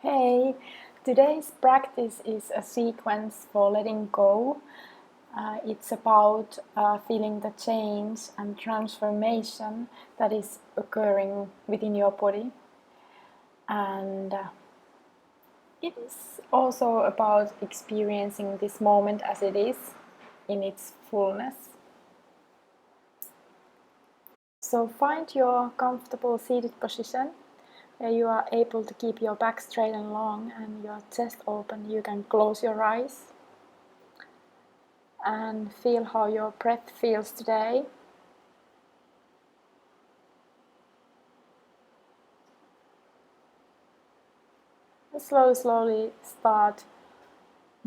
Hey, today's practice is a sequence for letting go. It's about feeling the change and transformation that is occurring within your body. And it is also about experiencing this moment as it is in its fullness. So find your comfortable seated position where you are able to keep your back straight and long and your chest open. You can close your eyes and feel how your breath feels today. Slowly start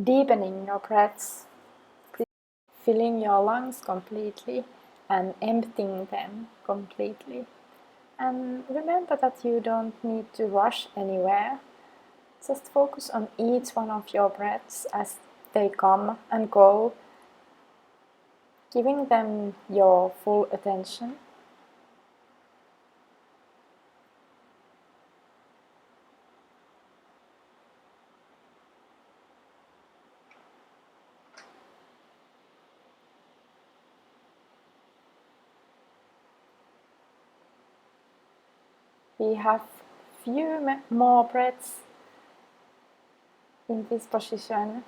deepening your breaths, filling your lungs completely and emptying them completely. And remember that you don't need to rush anywhere. Just focus on each one of your breaths as they come and go, giving them your full attention. We have few more breaths in this position.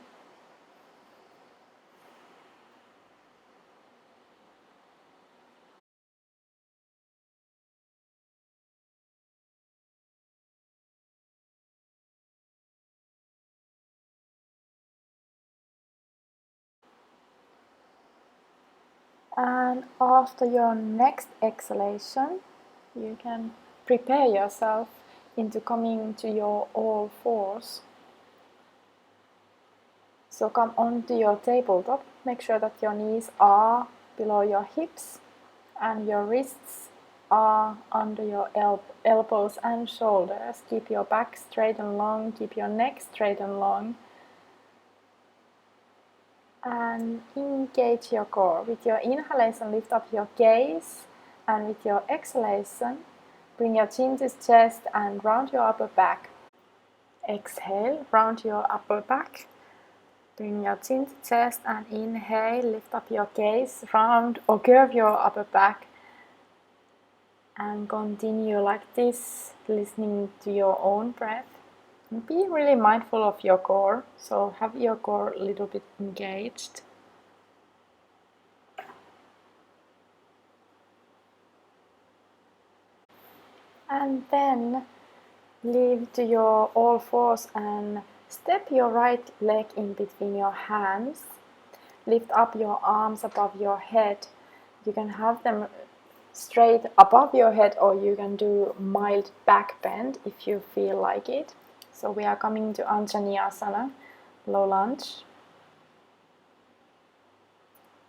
And after your next exhalation, you can prepare yourself into coming to your all fours. So come onto your tabletop. Make sure that your knees are below your hips and your wrists are under your elbows and shoulders. Keep your back straight and long. Keep your neck straight and long. And engage your core. With your inhalation, lift up your gaze, and with your exhalation, bring your chin to chest and round your upper back. Exhale, round your upper back. Bring your chin to chest and inhale, lift up your gaze, round or curve your upper back. And continue like this, listening to your own breath. And be really mindful of your core, so have your core a little bit engaged. And then leave to your all fours and step your right leg in between your hands. Lift up your arms above your head. You can have them straight above your head, or you can do mild back bend if you feel like it. So we are coming to Anjaneyasana, low lunge.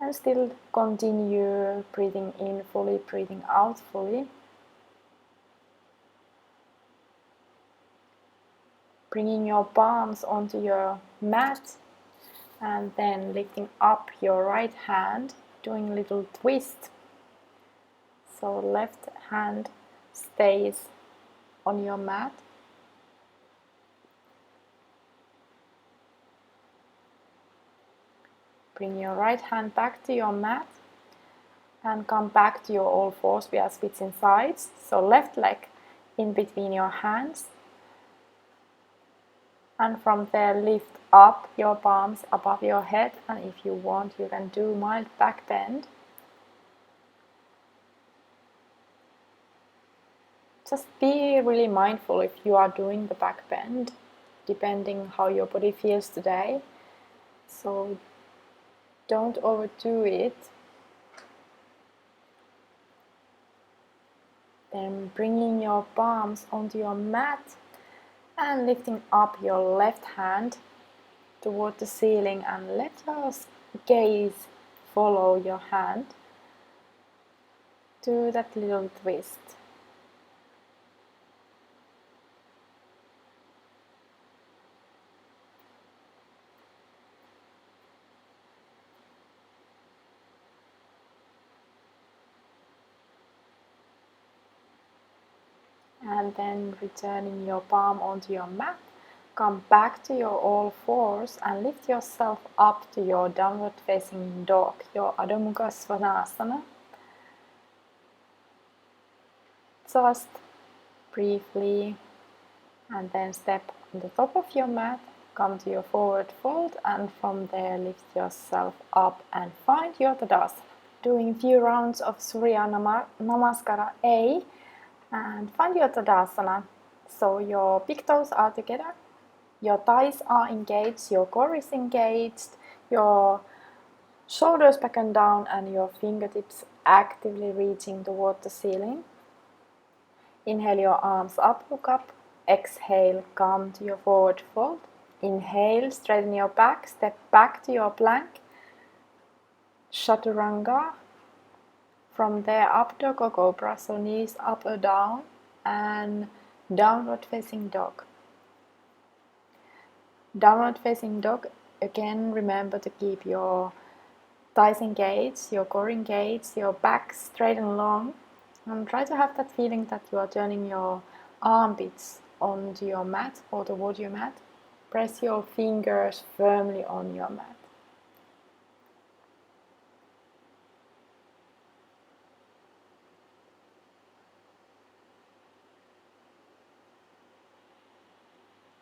And still continue breathing in fully, breathing out fully. Bringing your palms onto your mat and then lifting up your right hand, doing a little twist. So left hand stays on your mat. Bring your right hand back to your mat and come back to your all fours. We are switching sides. So left leg in between your hands. And from there, lift up your palms above your head. And if you want, you can do mild back bend. Just be really mindful if you are doing the back bend, depending how your body feels today. So don't overdo it. Then bringing your palms onto your mat and lifting up your left hand toward the ceiling and let your gaze follow your hand. Do that little twist. And then returning your palm onto your mat Come back to your all fours and lift yourself up to your downward facing dog, your Ardha Hanumanasana. Just briefly, and then step on the top of your mat, come to your forward fold, and from there lift yourself up and find your Tadasana. Doing a few rounds of Surya Namaskara A, and find your Tadasana. So your big toes are together, your thighs are engaged, your core is engaged, your shoulders back and down, and your fingertips actively reaching toward the ceiling. Inhale your arms up, look up. Exhale, come to your forward fold. Inhale, straighten your back, step back to your plank. Chaturanga. From there, up dog or cobra, so knees up or down, and downward facing dog. Downward facing dog, again remember to keep your thighs engaged, your core engaged, your back straight and long, and try to have that feeling that you are turning your armpits onto your mat or toward your mat. Press your fingers firmly on your mat.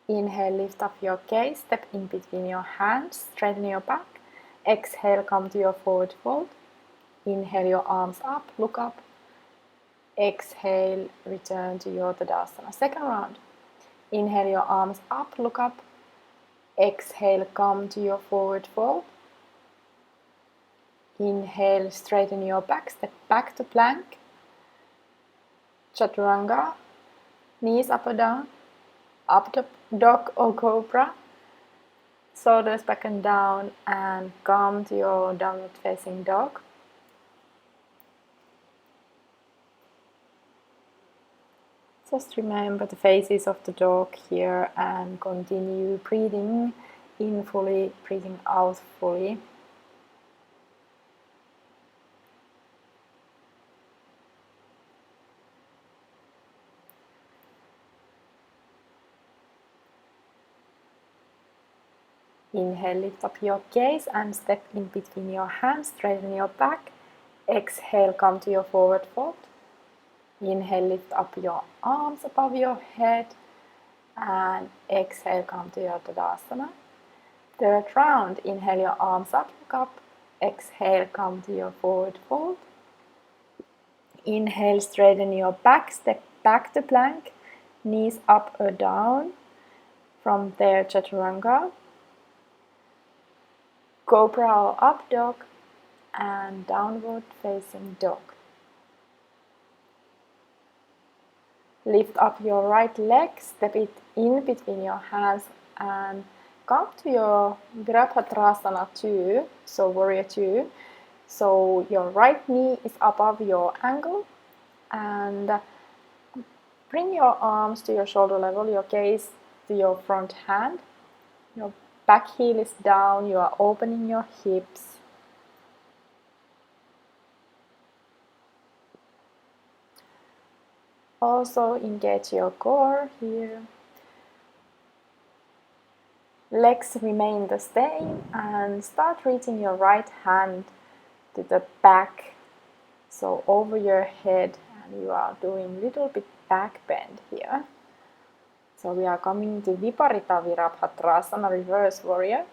Inhale, lift up your gaze, step in between your hands, straighten your back. Exhale, come to your forward fold. Inhale your arms up, look up. Exhale, return to your Tadasana. Second round. Inhale your arms up, look up. Exhale, come to your forward fold. Inhale, straighten your back, step back to plank. Chaturanga, knees up or down. Up to dog or cobra. Shoulders back and down, and come to your downward facing dog. Just remember the faces of the dog here and continue breathing in fully, breathing out fully. Inhale, lift up your gaze and step in between your hands, straighten your back. Exhale, come to your forward fold. Inhale, lift up your arms above your head, and exhale, come to your Tadasana. Third round, inhale your arms up, look up. Exhale, come to your forward fold. Inhale, straighten your back, step back to plank, knees up or down. From there, Chaturanga, cobra or up dog, and downward facing dog. Lift up your right leg, step it in between your hands, and come to your Virabhadrasana 2, so warrior 2. So your right knee is above your ankle, and bring your arms to your shoulder level, your gaze to your front hand. Your back heel is down, you are opening your hips. Also engage your core here. Legs remain the same, and start reaching your right hand to the back, so over your head, and you are doing little bit back bend here. So we are coming to Viparita Virabhadrasana, reverse warrior.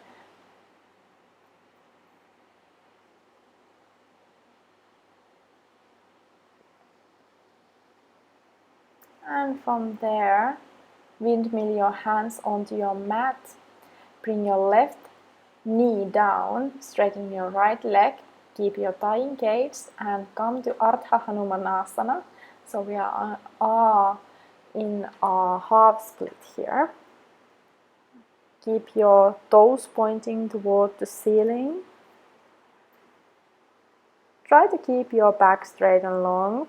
And from there, windmill your hands onto your mat. Bring your left knee down, straighten your right leg, keep your thigh engaged, and come to Ardha Hanumanasana. So we are in a half split here. Keep your toes pointing toward the ceiling. Try to keep your back straight and long.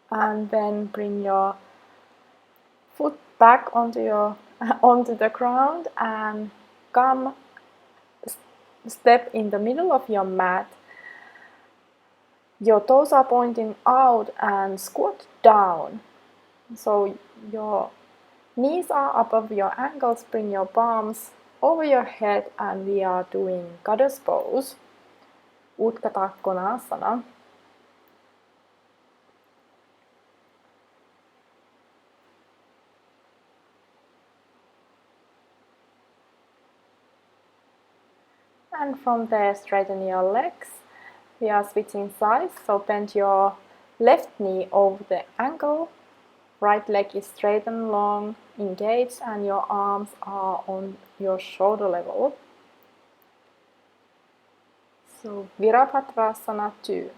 And then bring your foot back onto your onto the ground and come step in the middle of your mat. Your toes are pointing out and squat down. So your knees are above your ankles. Bring your palms over your head and we are doing goddess pose, Utthita Konasana. And from there, straighten your legs. We are switching sides, so bend your left knee over the ankle. Right leg is straight and long, engaged, and your arms are on your shoulder level. So Virabhadrasana 2.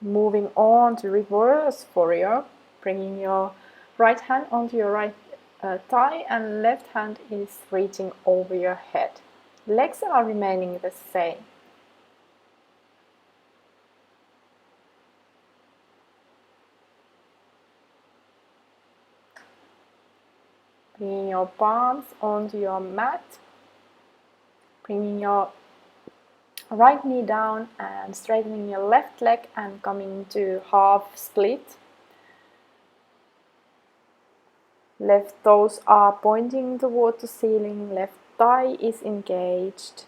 Moving on to reverse warrior, bringing your right hand onto your right thigh and left hand is reaching over your head. Legs are remaining the same. Bringing your palms onto your mat, bringing your right knee down and straightening your left leg and coming to half split. Left toes are pointing toward the ceiling, left thigh is engaged.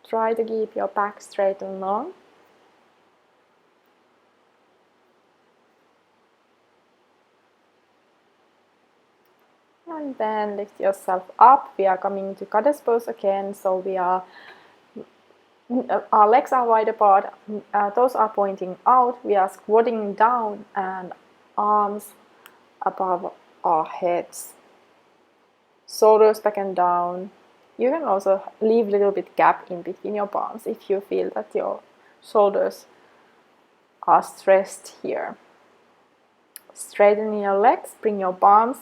Try to keep your back straight and long. And then lift yourself up. We are coming to goddess pose again, so our legs are wide apart, toes are pointing out, we are squatting down and arms above our heads. Shoulders back and down. You can also leave a little bit gap in between your palms if you feel that your shoulders are stressed here. Straighten your legs, bring your palms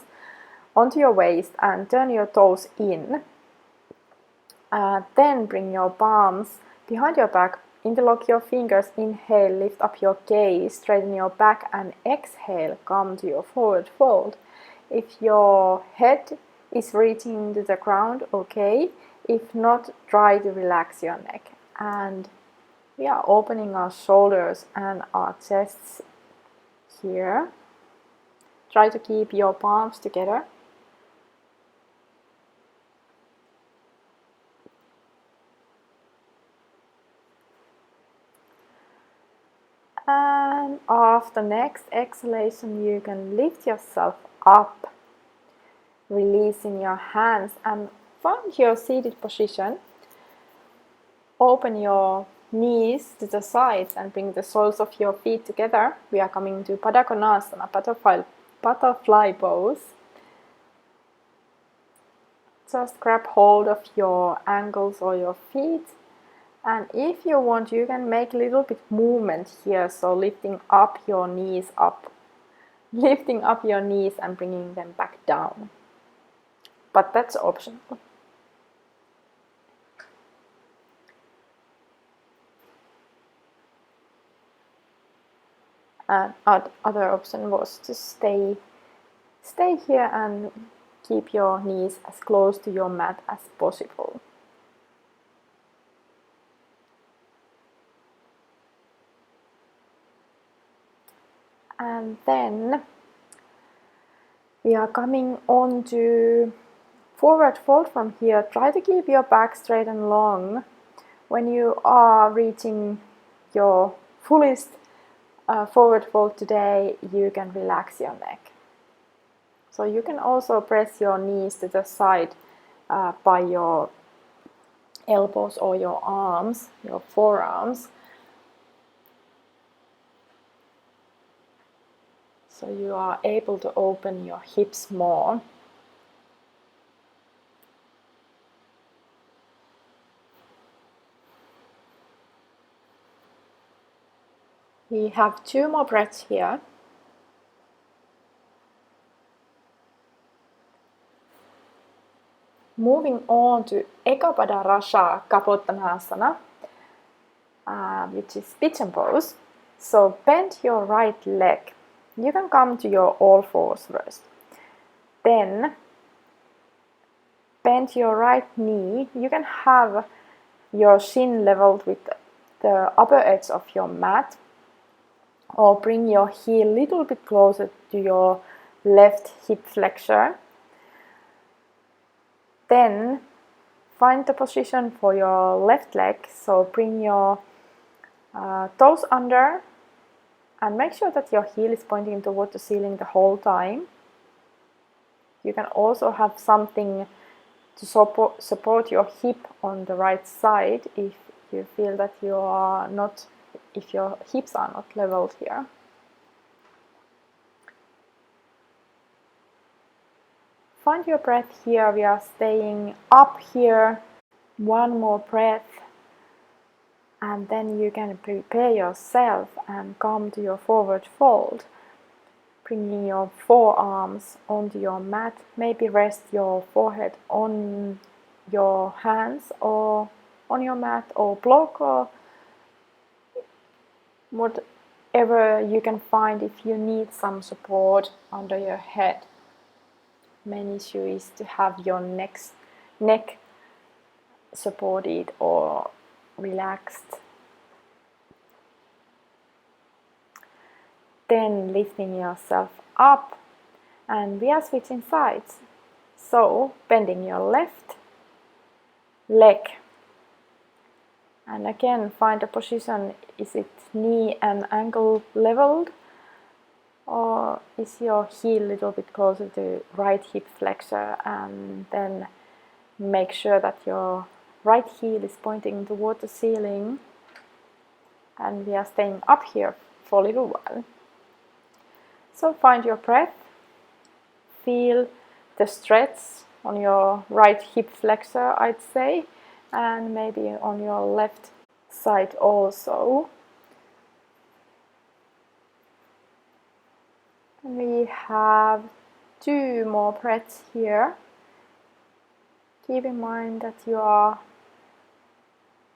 onto your waist and turn your toes in. Then bring your palms behind your back, interlock your fingers, inhale, lift up your gaze, straighten your back and exhale, come to your forward fold. If your head is reaching to the ground, okay. If not, try to relax your neck. And we are opening our shoulders and our chests here. Try to keep your palms together. And after next exhalation, you can lift yourself up, releasing your hands and find your seated position. Open your knees to the sides and bring the soles of your feet together. We are coming to Ardha Hanumanasana, butterfly pose. Just grab hold of your ankles or your feet. And if you want, you can make a little bit movement here, so lifting up your knees and bringing them back down. But that's optional. And other option was to stay here and keep your knees as close to your mat as possible. And then we are coming on to forward fold from here. Try to keep your back straight and long. When you are reaching your fullest forward fold today, you can relax your neck. So you can also press your knees to the side by your elbows or your arms, your forearms. So you are able to open your hips more. We have 2 more breaths here. Moving on to Ekapada Rasha Kapottanasana, which is pigeon pose. So bend your right leg You can come to your all fours first. Then bend your right knee. You can have your shin leveled with the upper edge of your mat, or bring your heel a little bit closer to your left hip flexor. Then find the position for your left leg, so bring your toes under and make sure that your heel is pointing toward the ceiling the whole time. You can also have something to support your hip on the right side if you feel that if your hips are not leveled here. Find your breath here. We are staying up here. One more breath, and then you can prepare yourself and come to your forward fold, bringing your forearms onto your mat. Maybe rest your forehead on your hands or on your mat, or block, or whatever you can find if you need some support under your head. Main issue is to have your neck supported or relaxed. Then lifting yourself up, and we are switching sides. So bending your left leg, and again find a position. Is it knee and ankle leveled, or is your heel a little bit closer to right hip flexor? And then make sure that your right heel is pointing toward the ceiling, and we are staying up here for a little while. So find your breath, feel the stretch on your right hip flexor, I'd say, and maybe on your left side also. And we have 2 more breaths here. Keep in mind that you are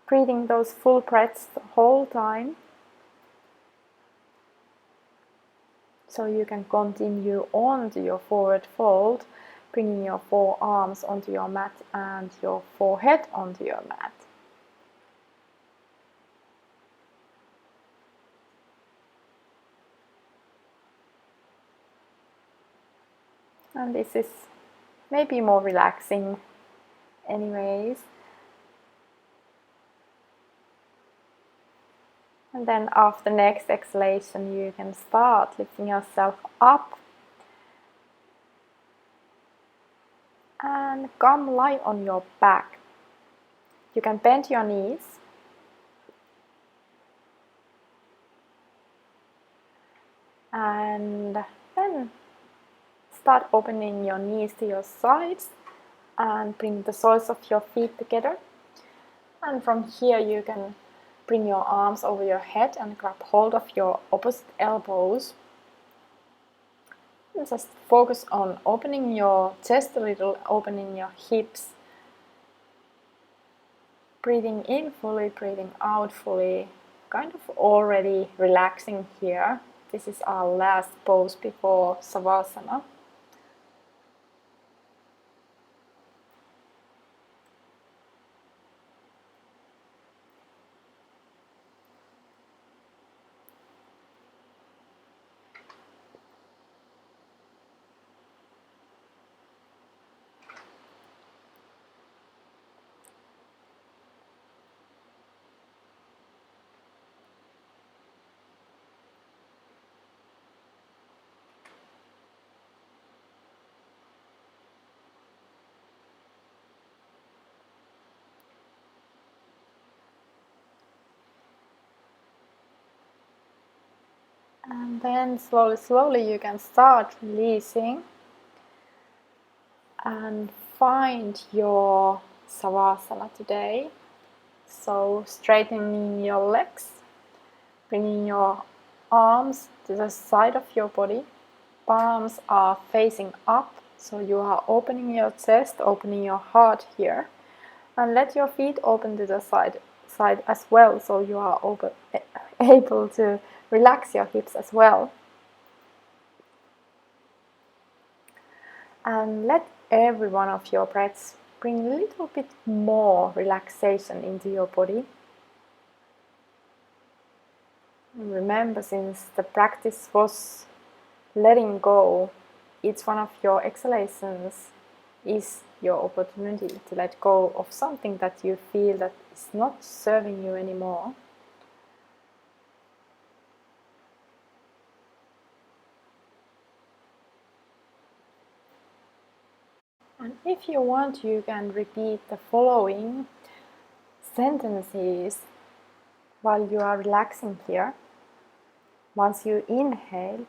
breathing those full breaths the whole time, so you can continue on to your forward fold, bringing your forearms onto your mat and your forehead onto your mat. And this is maybe more relaxing anyways. And then after the next exhalation, you can start lifting yourself up and come lie on your back. You can bend your knees and then start opening your knees to your sides and bring the soles of your feet together. And from here you can bring your arms over your head and grab hold of your opposite elbows. And just focus on opening your chest a little, opening your hips. Breathing in fully, breathing out fully. Kind of already relaxing here. This is our last pose before Sukhasana. And then slowly you can start releasing and find your Sukhasana today. So straightening your legs, bringing your arms to the side of your body. Palms are facing up, so you are opening your chest, opening your heart here. And let your feet open to the side as well, so you are able to relax your hips as well. And let every one of your breaths bring a little bit more relaxation into your body. And remember, since the practice was letting go, each one of your exhalations is your opportunity to let go of something that you feel that is not serving you anymore. And if you want, you can repeat the following sentences while you are relaxing here. Once you inhale,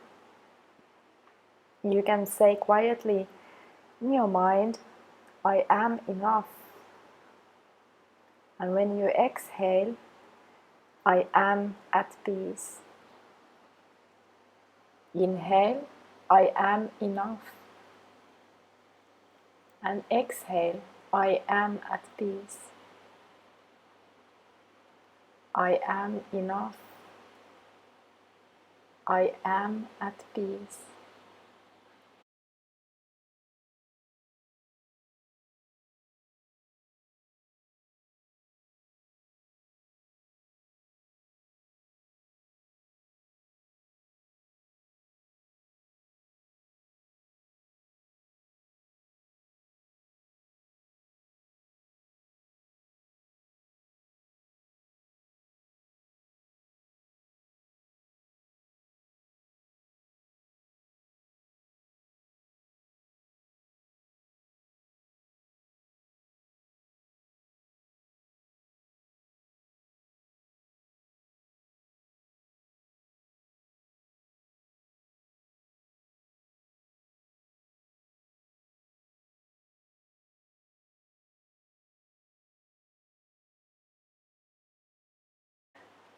you can say quietly in your mind, I am enough. And when you exhale, I am at peace. Inhale, I am enough. And exhale, I am at peace. I am enough. I am at peace.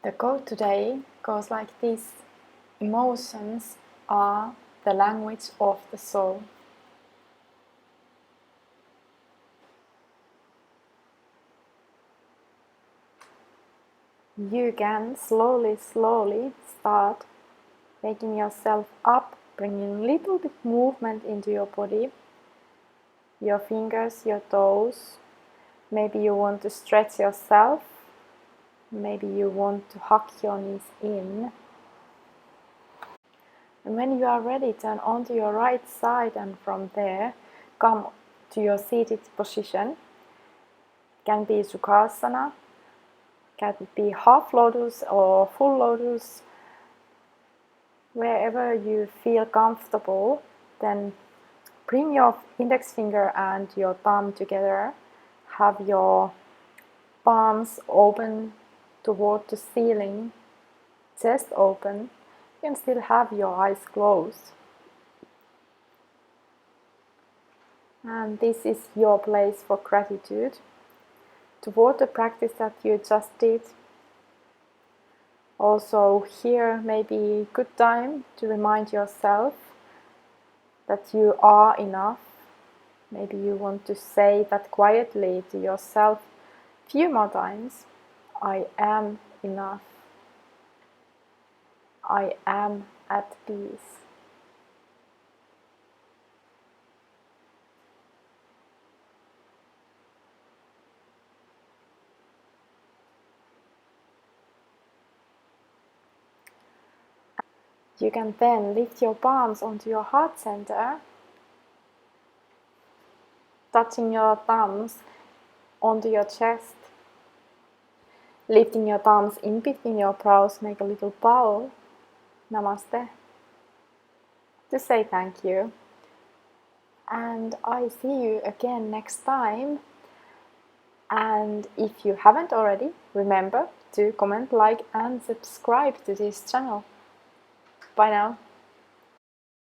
The quote today goes like this: emotions are the language of the soul. You can slowly start waking yourself up, bringing a little bit movement into your body, your fingers, your toes. Maybe you want to stretch yourself. Maybe you want to hug your knees in. And when you are ready, turn onto your right side, and from there, come to your seated position. Can be Sukhasana, can be half lotus or full lotus. Wherever you feel comfortable, then bring your index finger and your thumb together. Have your palms open toward the ceiling, chest open. You can still have your eyes closed. And this is your place for gratitude toward the practice that you just did. Also, here may be a good time to remind yourself that you are enough. Maybe you want to say that quietly to yourself a few more times. I am enough. I am at peace. You can then lift your palms onto your heart center, touching your thumbs onto your chest, lifting your thumbs in between your brows, make a little bow, namaste, to say thank you. And I see you again next time. And if you haven't already, remember to comment, like, and subscribe to this channel. Bye now.